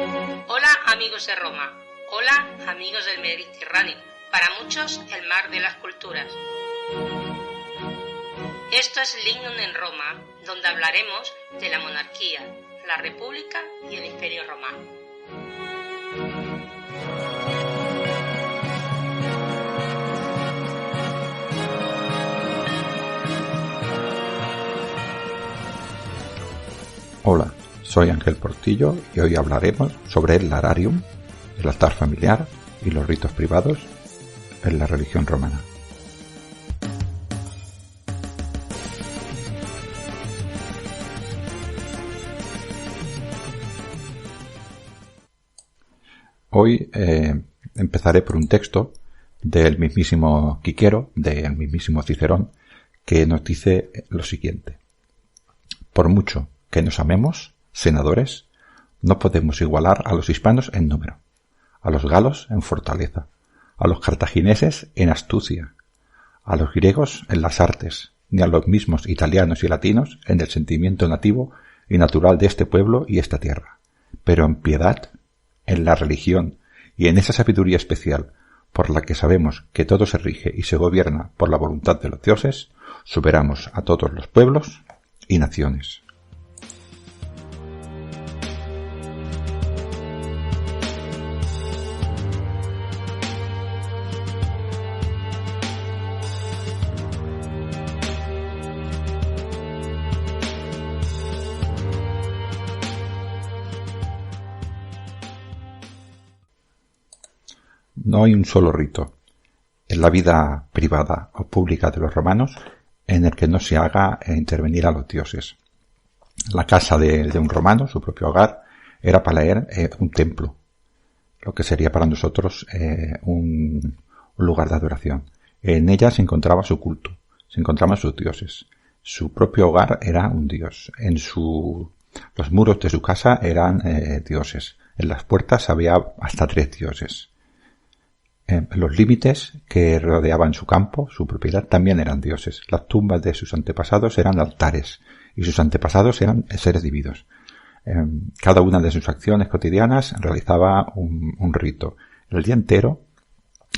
Hola amigos de Roma, hola amigos del Mediterráneo, para muchos el mar de las culturas. Esto es Lignum en Roma, donde hablaremos de la monarquía, la república y el imperio romano. Hola, soy Ángel Portillo y hoy hablaremos sobre el lararium, el altar familiar y los ritos privados en la religión romana. Hoy empezaré por un texto del mismísimo Quiquero, del mismísimo Cicerón, que nos dice lo siguiente: por mucho que nos amemos, senadores, no podemos igualar a los hispanos en número, a los galos en fortaleza, a los cartagineses en astucia, a los griegos en las artes, ni a los mismos italianos y latinos en el sentimiento nativo y natural de este pueblo y esta tierra, pero en piedad, en la religión y en esa sabiduría especial por la que sabemos que todo se rige y se gobierna por la voluntad de los dioses, superamos a todos los pueblos y naciones. No hay un solo rito en la vida privada o pública de los romanos en el que no se haga intervenir a los dioses. La casa de un romano, su propio hogar, era para él un templo, lo que sería para nosotros un lugar de adoración. En ella se encontraba su culto, se encontraban sus dioses. Su propio hogar era un dios. Los muros de su casa eran dioses. En las puertas había hasta 3 dioses. Los límites que rodeaban su campo, su propiedad, también eran dioses. Las tumbas de sus antepasados eran altares y sus antepasados eran seres divinos. Cada una de sus acciones cotidianas realizaba un rito. El día entero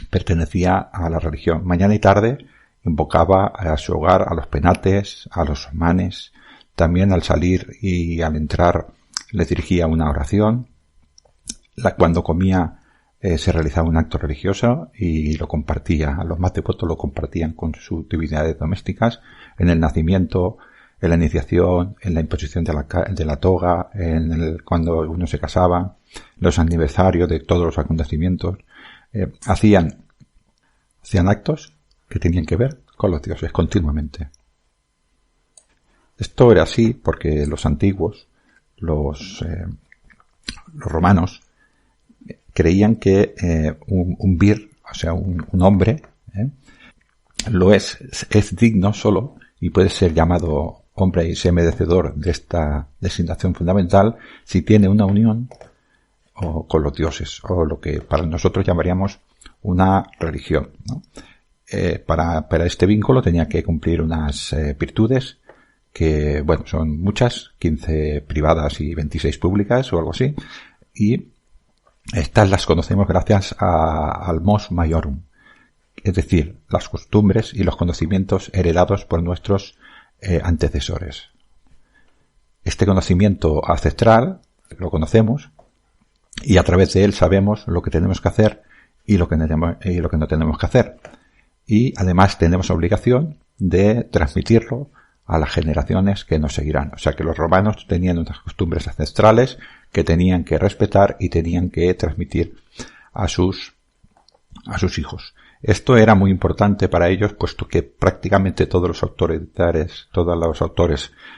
pertenecía a la religión. Mañana y tarde invocaba a su hogar a los penates, a los manes. También al salir y al entrar les dirigía una oración. Cuando comía se realizaba un acto religioso y lo compartía. Los más devotos lo compartían con sus divinidades domésticas en el nacimiento, en la iniciación, en la imposición de la toga, cuando uno se casaba, los aniversarios de todos los acontecimientos. Hacían actos que tenían que ver con los dioses continuamente. Esto era así porque los antiguos, los romanos, creían que un vir, o sea, un hombre, es digno solo y puede ser llamado hombre y ser merecedor de esta designación fundamental si tiene una unión con los dioses, o lo que para nosotros llamaríamos una religión, ¿no? Para este vínculo tenía que cumplir unas virtudes que, bueno, son muchas, 15 privadas y 26 públicas o algo así, y estas las conocemos gracias al mos maiorum, es decir, las costumbres y los conocimientos heredados por nuestros antecesores. Este conocimiento ancestral lo conocemos y a través de él sabemos lo que tenemos que hacer y lo que no tenemos que hacer. Y además tenemos obligación de transmitirlo a las generaciones que nos seguirán. O sea que los romanos tenían unas costumbres ancestrales que tenían que respetar y tenían que transmitir a sus hijos. Esto era muy importante para ellos, puesto que prácticamente todos los autores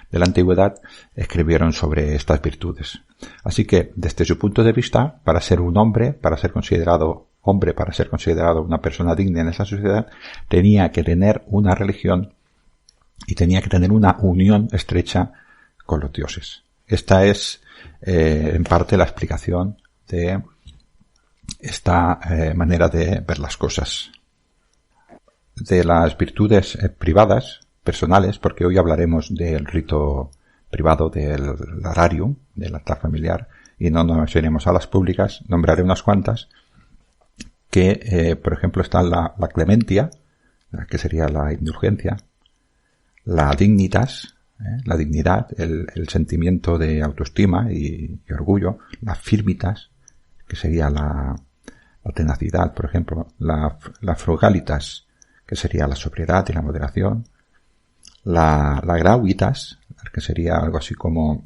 de la antigüedad escribieron sobre estas virtudes. Así que, desde su punto de vista, para ser un hombre, para ser considerado una persona digna en esa sociedad, tenía que tener una religión y tenía que tener una unión estrecha con los dioses. Esta es, en parte, la explicación de esta manera de ver las cosas. De las virtudes privadas, personales, porque hoy hablaremos del rito privado del lararium, del altar familiar, y no nos referimos a las públicas, nombraré unas cuantas, que, por ejemplo, están la clementia, que sería la indulgencia, la dignitas, la dignidad, el sentimiento de autoestima y orgullo, la firmitas, que sería la tenacidad, por ejemplo, la frugalitas, que sería la sobriedad y la moderación, la gravitas, que sería algo así como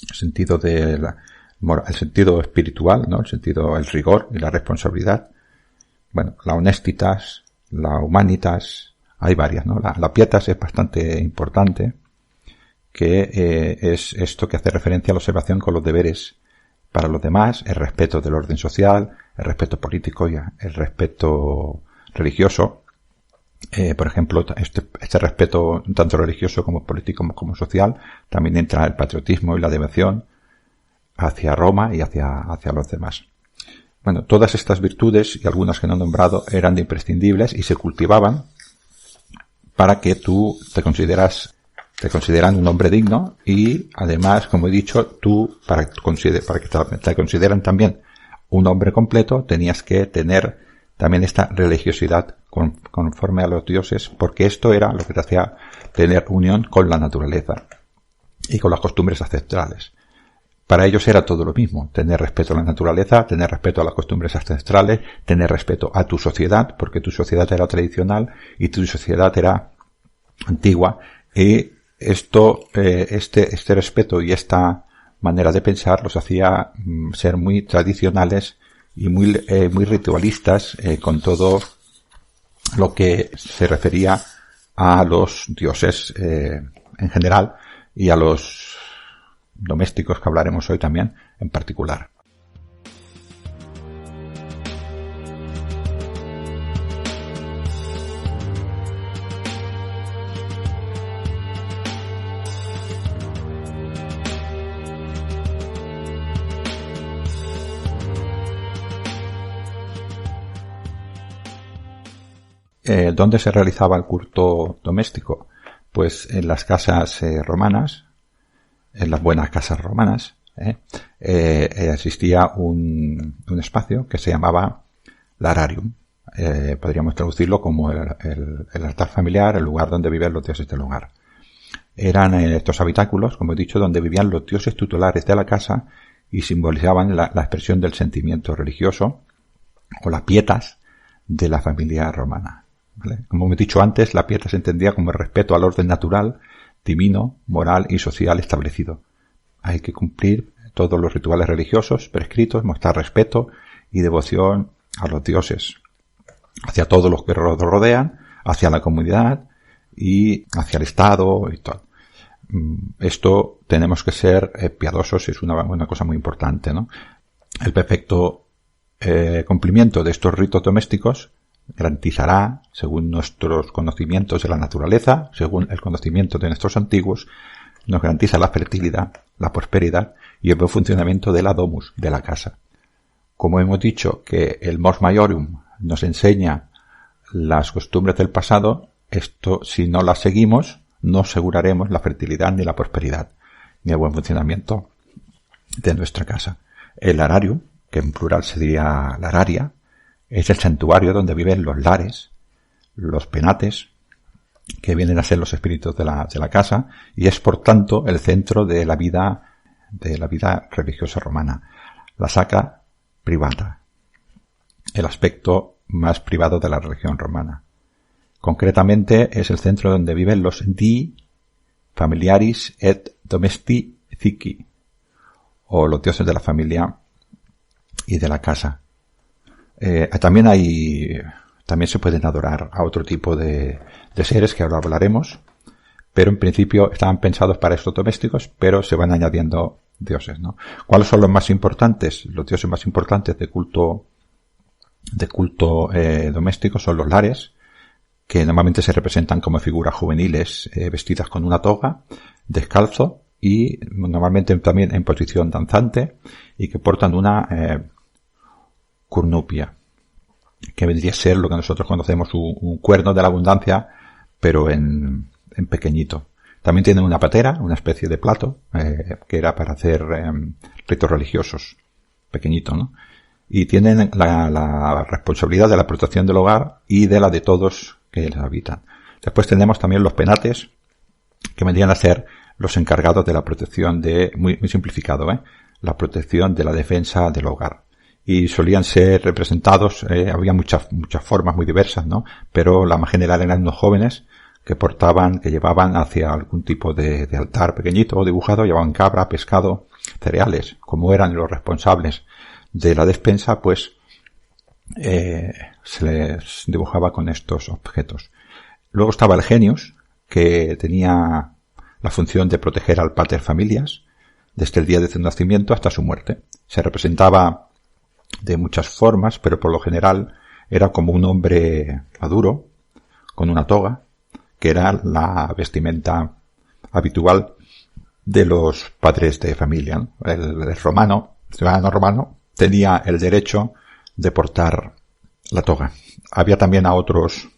el sentido el sentido espiritual, ¿no? El rigor y la responsabilidad. Bueno, la honestitas, la humanitas, hay varias, ¿no? La pietas es bastante importante, que es esto que hace referencia a la observación con los deberes para los demás, el respeto del orden social, el respeto político y el respeto religioso. Por ejemplo, este respeto tanto religioso como político como social, también entra el patriotismo y la devoción hacia Roma y hacia los demás. Bueno, todas estas virtudes y algunas que no he nombrado eran imprescindibles y se cultivaban para que tú te consideran un hombre digno y además, como he dicho, tú para que te consideran también un hombre completo tenías que tener también esta religiosidad conforme a los dioses, porque esto era lo que te hacía tener unión con la naturaleza y con las costumbres ancestrales. Para ellos era todo lo mismo, tener respeto a la naturaleza, tener respeto a las costumbres ancestrales, tener respeto a tu sociedad, porque tu sociedad era tradicional y tu sociedad era antigua, y esto, este respeto y esta manera de pensar los hacía ser muy tradicionales y muy ritualistas con todo lo que se refería a los dioses en general y a los domésticos que hablaremos hoy también en particular. ¿Dónde se realizaba el culto doméstico? Pues en las casas romanas, en las buenas casas romanas, existía un espacio que se llamaba lararium. Podríamos traducirlo como el altar familiar, el lugar donde vivían los dioses del hogar. Eran estos habitáculos, como he dicho, donde vivían los dioses tutelares de la casa y simbolizaban la expresión del sentimiento religioso o la pietas de la familia romana. ¿Vale? Como he dicho antes, la pietas se entendía como el respeto al orden natural, divino, moral y social establecido. Hay que cumplir todos los rituales religiosos prescritos, mostrar respeto y devoción a los dioses, hacia todos los que los rodean, hacia la comunidad y hacia el Estado y todo. Esto tenemos que ser piadosos, es una cosa muy importante, ¿no? El perfecto cumplimiento de estos ritos domésticos garantizará, según nuestros conocimientos de la naturaleza, según el conocimiento de nuestros antiguos, nos garantiza la fertilidad, la prosperidad y el buen funcionamiento de la domus, de la casa. Como hemos dicho que el mors maiorum nos enseña las costumbres del pasado, esto, si no las seguimos, no aseguraremos la fertilidad ni la prosperidad, ni el buen funcionamiento de nuestra casa. El lararium, que en plural se diría lararia, es el santuario donde viven los lares, los penates, que vienen a ser los espíritus de la casa, y es por tanto el centro de la vida religiosa romana. La sacra privata, el aspecto más privado de la religión romana. Concretamente es el centro donde viven los dii familiaris et domestici, o los dioses de la familia y de la casa. También se pueden adorar a otro tipo de seres que ahora hablaremos, pero en principio estaban pensados para estos domésticos, pero se van añadiendo dioses, ¿no? ¿Cuáles son los más importantes? Los dioses más importantes de culto doméstico son los lares, que normalmente se representan como figuras juveniles vestidas con una toga, descalzo y normalmente también en posición danzante y que portan una cornupia, que vendría a ser lo que nosotros conocemos un cuerno de la abundancia, pero en pequeñito. También tienen una patera, una especie de plato, que era para hacer ritos religiosos, pequeñito, ¿no? Y tienen la responsabilidad de la protección del hogar y de la de todos que les habitan. Después tenemos también los penates, que vendrían a ser los encargados de la protección muy simplificado, la protección de la defensa del hogar. Y solían ser representados, había muchas formas muy diversas, ¿no? Pero la más general eran unos jóvenes que llevaban hacia algún tipo de altar pequeñito o dibujado, llevaban cabra, pescado, cereales. Como eran los responsables de la despensa, pues se les dibujaba con estos objetos. Luego estaba el genius, que tenía la función de proteger al pater familias desde el día de su nacimiento hasta su muerte. Se representaba de muchas formas, pero por lo general era como un hombre maduro, con una toga, que era la vestimenta habitual de los padres de familia, ¿no? El ciudadano romano, tenía el derecho de portar la toga. Había también a otros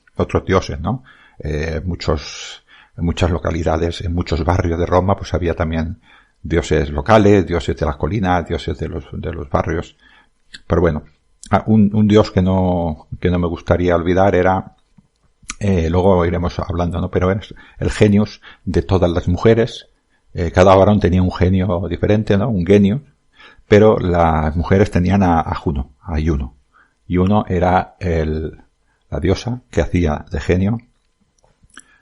dioses, ¿no? En muchas localidades, en muchos barrios de Roma, pues había también dioses locales, dioses de las colinas, dioses de los barrios. Pero bueno, un dios que no me gustaría olvidar era, luego iremos hablando, ¿no? Pero es el genius de todas las mujeres. Cada varón tenía un genio diferente, ¿no? Un genio. Pero las mujeres tenían a Juno, a Juno. Juno era la diosa que hacía de genio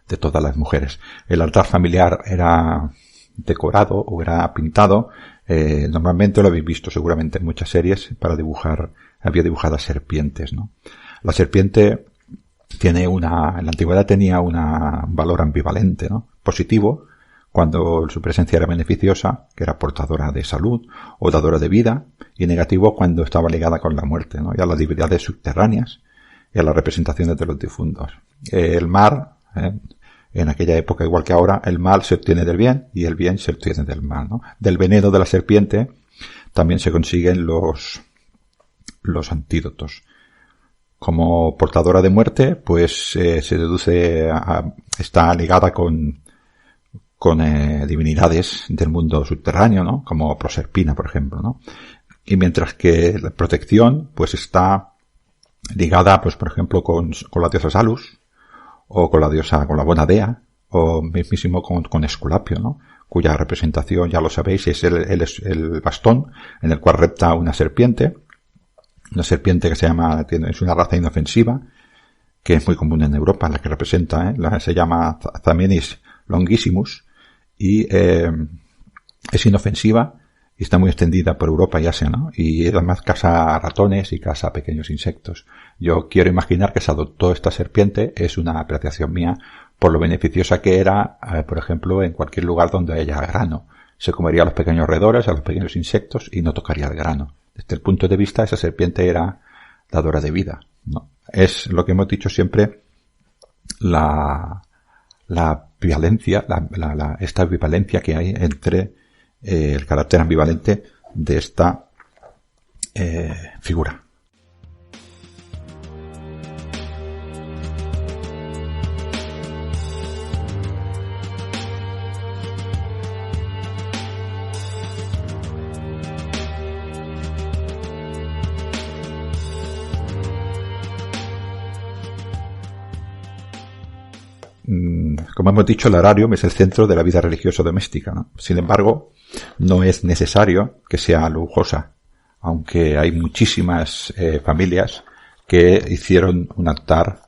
de todas las mujeres. El altar familiar era decorado o era pintado. Normalmente lo habéis visto seguramente en muchas series había dibujadas serpientes, ¿no? La serpiente en la antigüedad tenía un valor ambivalente, ¿no? Positivo, cuando su presencia era beneficiosa, que era portadora de salud o dadora de vida, y negativo cuando estaba ligada con la muerte, ¿no? Y a las divinidades subterráneas y a las representaciones de los difuntos. El mar, en aquella época, igual que ahora, el mal se obtiene del bien y el bien se obtiene del mal, ¿no? Del veneno de la serpiente también se consiguen los antídotos. Como portadora de muerte, pues se deduce está ligada con divinidades del mundo subterráneo, ¿no? Como Proserpina, por ejemplo, ¿no? Y mientras que la protección, pues está ligada, pues por ejemplo, con la diosa Salus, o con la buena Dea, o mismísimo con Esculapio, ¿no? Cuya representación, ya lo sabéis, es el bastón en el cual repta una serpiente que es una raza inofensiva, que es muy común en Europa, la que representa, se llama Zamenis longissimus, y es inofensiva y está muy extendida por Europa y Asia, ¿no? Y además caza ratones y caza pequeños insectos. Yo quiero imaginar que se adoptó esta serpiente, es una apreciación mía, por lo beneficiosa que era, por ejemplo, en cualquier lugar donde haya grano. Se comería a los pequeños roedores, a los pequeños insectos y no tocaría el grano. Desde el punto de vista, esa serpiente era dadora de vida, ¿no? Es lo que hemos dicho siempre, la violencia, esta ambivalencia que hay entre el carácter ambivalente de esta figura. Como hemos dicho, el horarium es el centro de la vida religiosa doméstica, ¿no? Sin embargo, no es necesario que sea lujosa, aunque hay muchísimas familias que hicieron un altar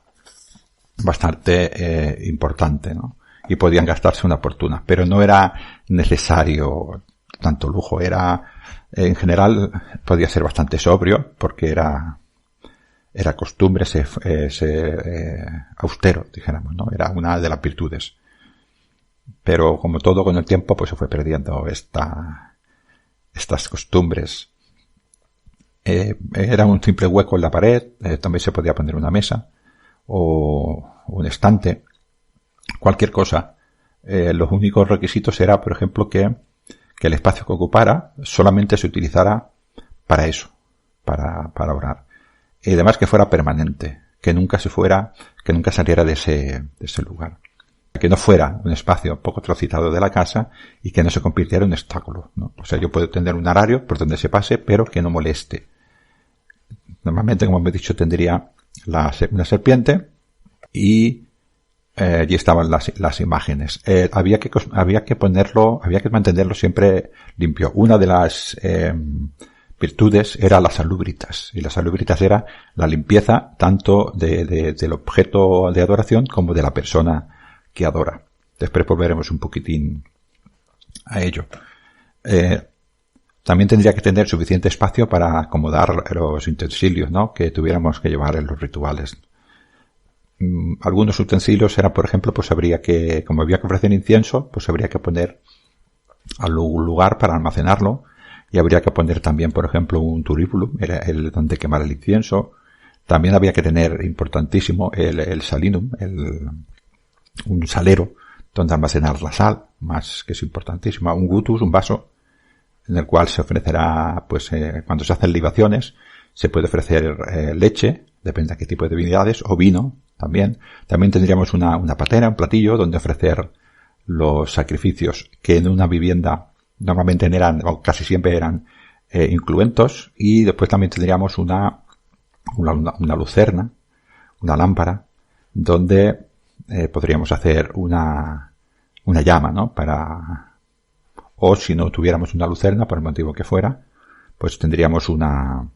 bastante importante, ¿no? Y podían gastarse una fortuna, pero no era necesario tanto lujo. En general, podía ser bastante sobrio, porque era costumbre austero, dijéramos, ¿no? Era una de las virtudes. Pero como todo con el tiempo, pues se fue perdiendo estas costumbres. Era un simple hueco en la pared, también se podía poner una mesa o un estante, cualquier cosa. Los únicos requisitos era, por ejemplo, que el espacio que ocupara solamente se utilizara para eso, para orar. Y además que fuera permanente, que nunca saliera de ese lugar. que no fuera un espacio poco trocitado de la casa y que no se convirtiera en un obstáculo, ¿no? O sea, yo puedo tener un arario por donde se pase, pero que no moleste. Normalmente, como he dicho, tendría una serpiente y allí estaban las imágenes. Había que mantenerlo siempre limpio. Una de las virtudes era la salubritas, y la salubritas era la limpieza tanto del objeto de adoración como de la persona que adora. Después volveremos un poquitín a ello. También tendría que tener suficiente espacio para acomodar los utensilios, ¿no?, que tuviéramos que llevar en los rituales. Algunos utensilios eran, por ejemplo, pues como había que ofrecer incienso, pues habría que poner algún lugar para almacenarlo, y habría que poner también, por ejemplo, un turibulum, era el donde quemar el incienso. También había que tener, importantísimo, el salinum, un salero donde almacenar la sal, más que es importantísimo, un gutus, un vaso, en el cual se ofrecerá, pues, cuando se hacen libaciones, se puede ofrecer leche, depende de qué tipo de divinidades, o vino, también. También tendríamos una patera, un platillo, donde ofrecer los sacrificios, que en una vivienda normalmente o casi siempre eran incluentos, y después también tendríamos una lucerna, una lámpara, donde podríamos hacer una llama, ¿no?, o si no tuviéramos una lucerna, por el motivo que fuera, pues tendríamos una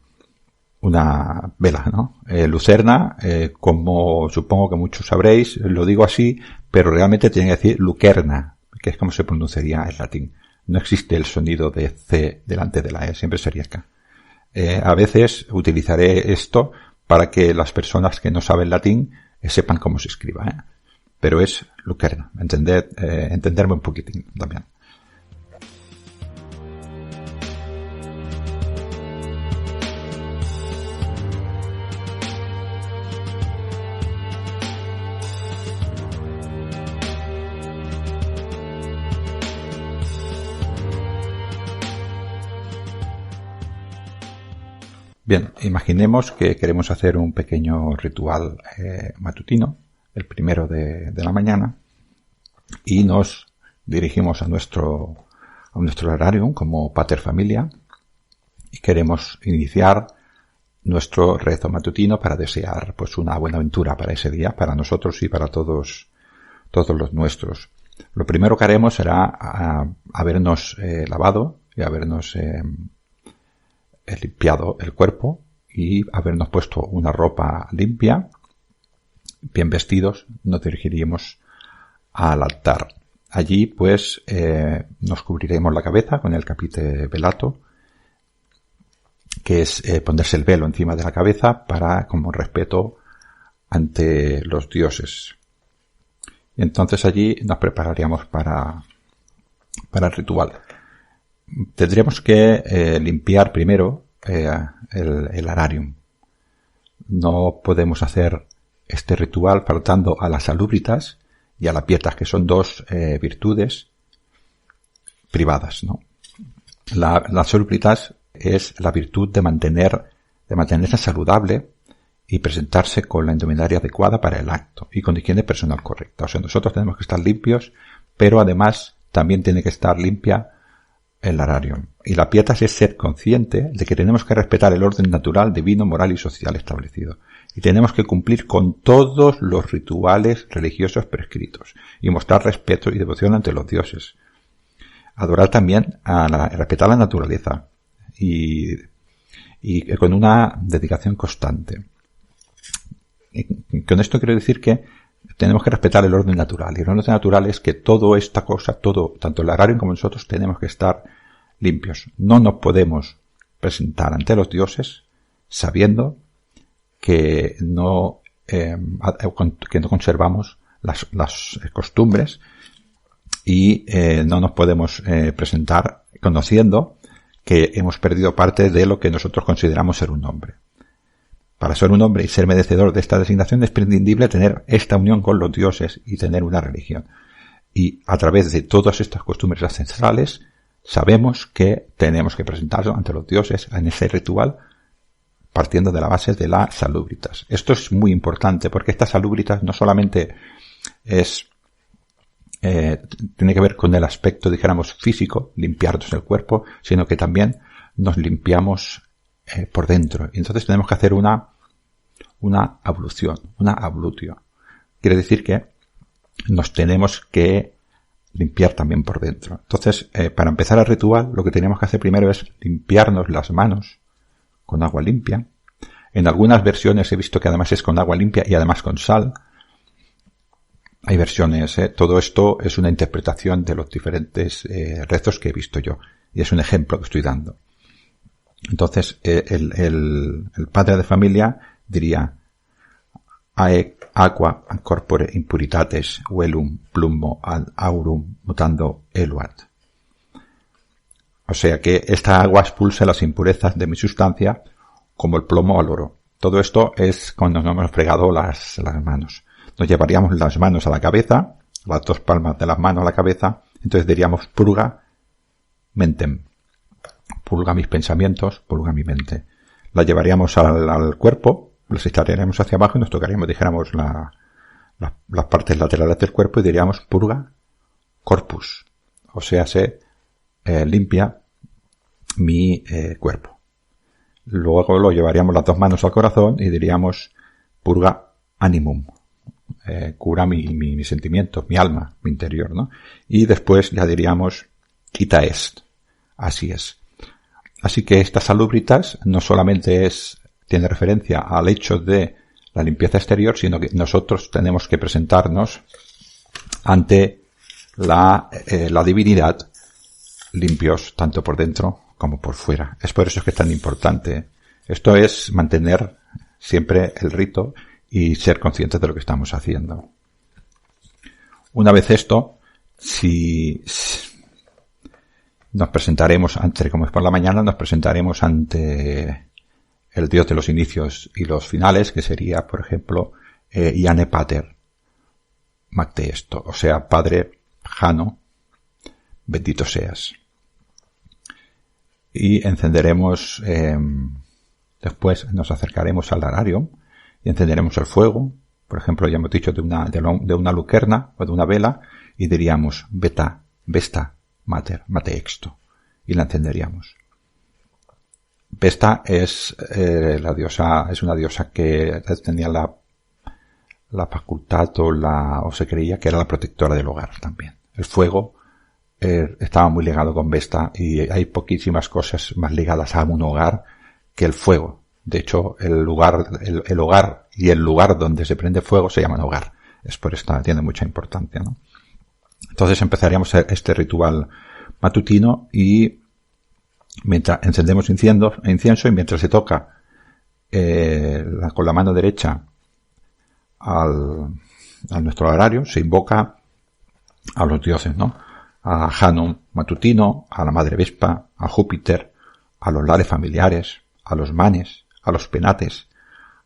vela, ¿no? Lucerna, como supongo que muchos sabréis, lo digo así, pero realmente tiene que decir lucerna, que es como se pronunciaría en latín. No existe el sonido de C delante de la E, siempre sería K. A veces utilizaré esto para que las personas que no saben latín sepan cómo se escriba, pero es lucerna. Entenderme un poquitín también. Bien, imaginemos que queremos hacer un pequeño ritual matutino, el primero de la mañana, y nos dirigimos a nuestro horarium como pater familia, y queremos iniciar nuestro rezo matutino para desear, pues, una buena aventura para ese día, para nosotros y para todos los nuestros. Lo primero que haremos será habernos lavado y habernos limpiado el cuerpo y habernos puesto una ropa limpia, bien vestidos. Nos dirigiremos al altar. Allí, pues, nos cubriremos la cabeza con el capite velato, que es ponerse el velo encima de la cabeza como respeto ante los dioses. Y entonces allí nos prepararíamos para el ritual. Tendremos que limpiar primero el ararium. No podemos hacer este ritual faltando a las salubritas y a la pietas, que son dos virtudes privadas, ¿no? Las salubritas es la virtud de mantenerse saludable y presentarse con la indumentaria adecuada para el acto y con higiene personal correcta. O sea, nosotros tenemos que estar limpios, pero además también tiene que estar limpia el ararium. Y la pietas es ser consciente de que tenemos que respetar el orden natural, divino, moral y social establecido. Y tenemos que cumplir con todos los rituales religiosos prescritos y mostrar respeto y devoción ante los dioses. Adorar también respetar la naturaleza y con una dedicación constante. Y con esto quiero decir que tenemos que respetar el orden natural. Y el orden natural es que toda esta cosa, tanto el ararium como nosotros, tenemos que estar limpios. No nos podemos presentar ante los dioses sabiendo que no conservamos las costumbres, y no nos podemos presentar conociendo que hemos perdido parte de lo que nosotros consideramos ser un hombre. Para ser un hombre y ser merecedor de esta designación es prescindible tener esta unión con los dioses y tener una religión. Y a través de todas estas costumbres ancestrales sabemos que tenemos que presentarnos ante los dioses en ese ritual partiendo de la base de la salubritas. Esto es muy importante porque esta salubritas no solamente es tiene que ver con el aspecto, dijéramos, físico, limpiarnos el cuerpo, sino que también nos limpiamos por dentro. Y entonces tenemos que hacer una ablución, una ablutio. Quiere decir que nos tenemos que limpiar también por dentro. Entonces, para empezar el ritual, lo que tenemos que hacer primero es limpiarnos las manos con agua limpia. En algunas versiones he visto que además es con agua limpia y además con sal. Hay versiones, todo esto es una interpretación de los diferentes rezos que he visto yo. Y es un ejemplo que estoy dando. Entonces, el padre de familia diría: Ae aqua corpore impuritates velum plumo ad aurum mutando eluat. O sea que esta agua expulsa las impurezas de mi sustancia como el plomo al oro. Todo esto es cuando nos hemos fregado las manos. Nos llevaríamos las manos a la cabeza, las dos palmas de las manos a la cabeza, entonces diríamos purga mentem. Purga mis pensamientos, purga mi mente. La llevaríamos al cuerpo, los estaríamos hacia abajo y nos tocaríamos, dijéramos, las partes laterales del cuerpo y diríamos purga corpus. O sea, limpia mi cuerpo. Luego lo llevaríamos las dos manos al corazón y diríamos purga animum. Cura mi sentimiento, mi alma, mi interior, ¿no? Y después ya diríamos quita est. Así es. Así que estas salubritas no solamente tiene referencia al hecho de la limpieza exterior, sino que nosotros tenemos que presentarnos ante la divinidad limpios tanto por dentro como por fuera. Es por eso que es tan importante. Esto es mantener siempre el rito y ser conscientes de lo que estamos haciendo. Una vez esto, si nos presentaremos ante, como es por la mañana, nos presentaremos ante el Dios de los inicios y los finales, que sería, por ejemplo, Iane Pater Macte esto, o sea, Padre Jano, bendito seas. Y encenderemos, después nos acercaremos al lararium y encenderemos el fuego, por ejemplo, ya hemos dicho de una lucerna o de una vela, y diríamos Vesta Mater, Mate Exto, y la encenderíamos. Vesta es la diosa, es una diosa que tenía la facultad o se creía que era la protectora del hogar también. El fuego estaba muy ligado con Vesta y hay poquísimas cosas más ligadas a un hogar que el fuego. De hecho, el hogar y el lugar donde se prende fuego se llaman hogar. Es por esto, tiene mucha importancia, ¿no? Entonces empezaríamos este ritual matutino y mientras encendemos incienso y mientras se toca con la mano derecha a nuestro horario, se invoca a los dioses, ¿no? A Jano matutino, a la madre Vespa, a Júpiter, a los lares familiares, a los manes, a los penates,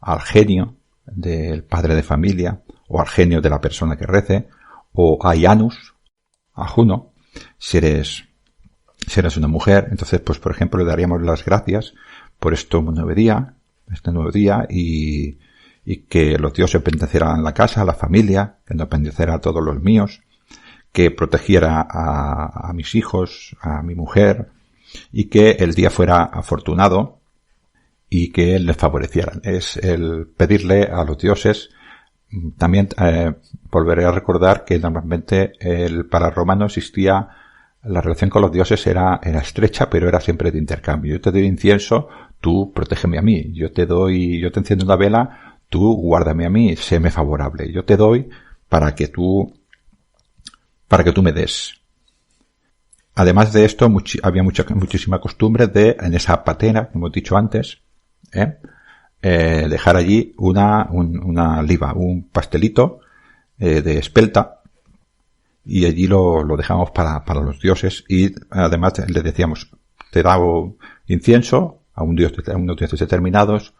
al genio del padre de familia, o al genio de la persona que rece, o a Janus, a Juno, si eres una mujer. Entonces, pues por ejemplo, le daríamos las gracias por este nuevo día, y que los dioses bendecieran la casa, a la familia, que nos bendeciera a todos los míos, que protegiera a mis hijos, a mi mujer, y que el día fuera afortunado y que les favorecieran. Es el pedirle a los dioses. También volveré a recordar que normalmente para el romano existía la relación con los dioses era estrecha, pero era siempre de intercambio. Yo te doy incienso, tú protégeme a mí. Yo te enciendo una vela, tú guárdame a mí, séme favorable. Yo te doy para que tú me des. Además de esto, había muchísima costumbre en esa patena, como he dicho antes, dejar allí una liba, un pastelito de espelta, y allí lo dejamos para los dioses, y además les decíamos, te dado incienso a unos dioses determinados,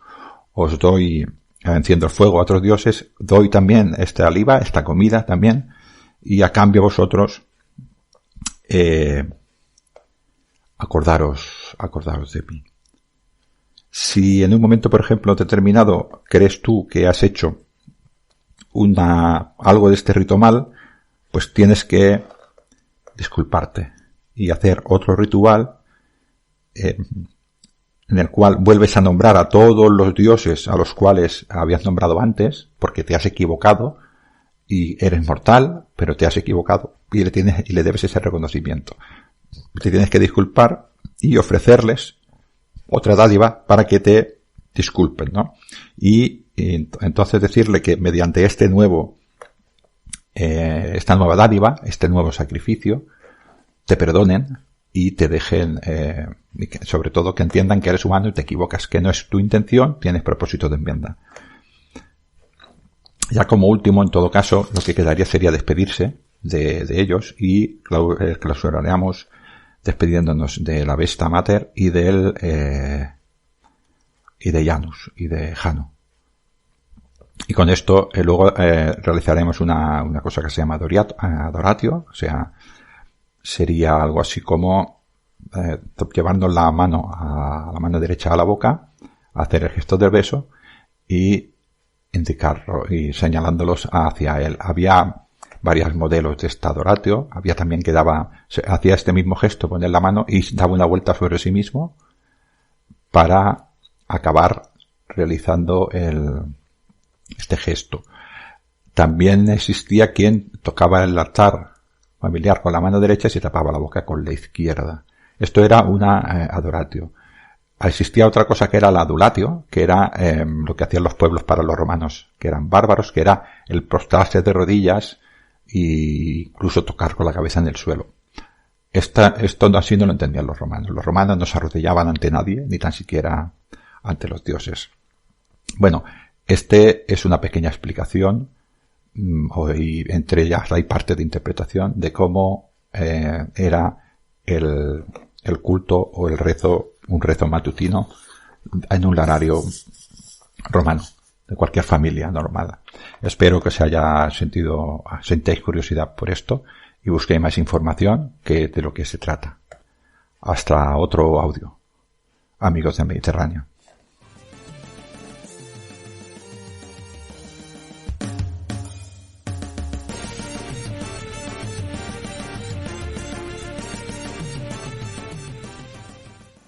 os doy, enciendo el fuego a otros dioses, doy también esta liba, esta comida también, y a cambio vosotros acordaros de mí. Si en un momento, por ejemplo, determinado crees tú que has hecho algo de este rito mal, pues tienes que disculparte y hacer otro ritual en el cual vuelves a nombrar a todos los dioses a los cuales habías nombrado antes, porque te has equivocado y eres mortal, pero te has equivocado y le debes ese reconocimiento. Te tienes que disculpar y ofrecerles otra dádiva para que te disculpen, ¿no? Y entonces decirle que mediante esta nueva dádiva, este nuevo sacrificio, te perdonen y te dejen, sobre todo que entiendan que eres humano y te equivocas, que no es tu intención, tienes propósito de enmienda. Ya como último, en todo caso, lo que quedaría sería despedirse de ellos y clausuraríamos despidiéndonos de la Vesta Mater y de Janus y de Jano. Y con esto luego realizaremos una cosa que se llama adoratio, o sea, sería algo así como llevarnos la mano derecha a la boca, hacer el gesto del beso y indicarlo y señalándolos hacia él. Había varios modelos de esta adoratio, había también que hacía este mismo gesto, poner la mano y daba una vuelta sobre sí mismo para acabar realizando este gesto. También existía quien tocaba el altar familiar con la mano derecha y se tapaba la boca con la izquierda. Esto era una adoratio. Existía otra cosa que era la adulatio, que era lo que hacían los pueblos para los romanos, que eran bárbaros, que era el prostrarse de rodillas e incluso tocar con la cabeza en el suelo. Esto así no lo entendían los romanos. Los romanos no se arrodillaban ante nadie, ni tan siquiera ante los dioses. Bueno, es una pequeña explicación, y entre ellas hay parte de interpretación de cómo era el culto o el rezo, un rezo matutino en un larario romano, de cualquier familia normal. Espero que sentáis curiosidad por esto y busquéis más información de lo que se trata. Hasta otro audio, amigos del Mediterráneo.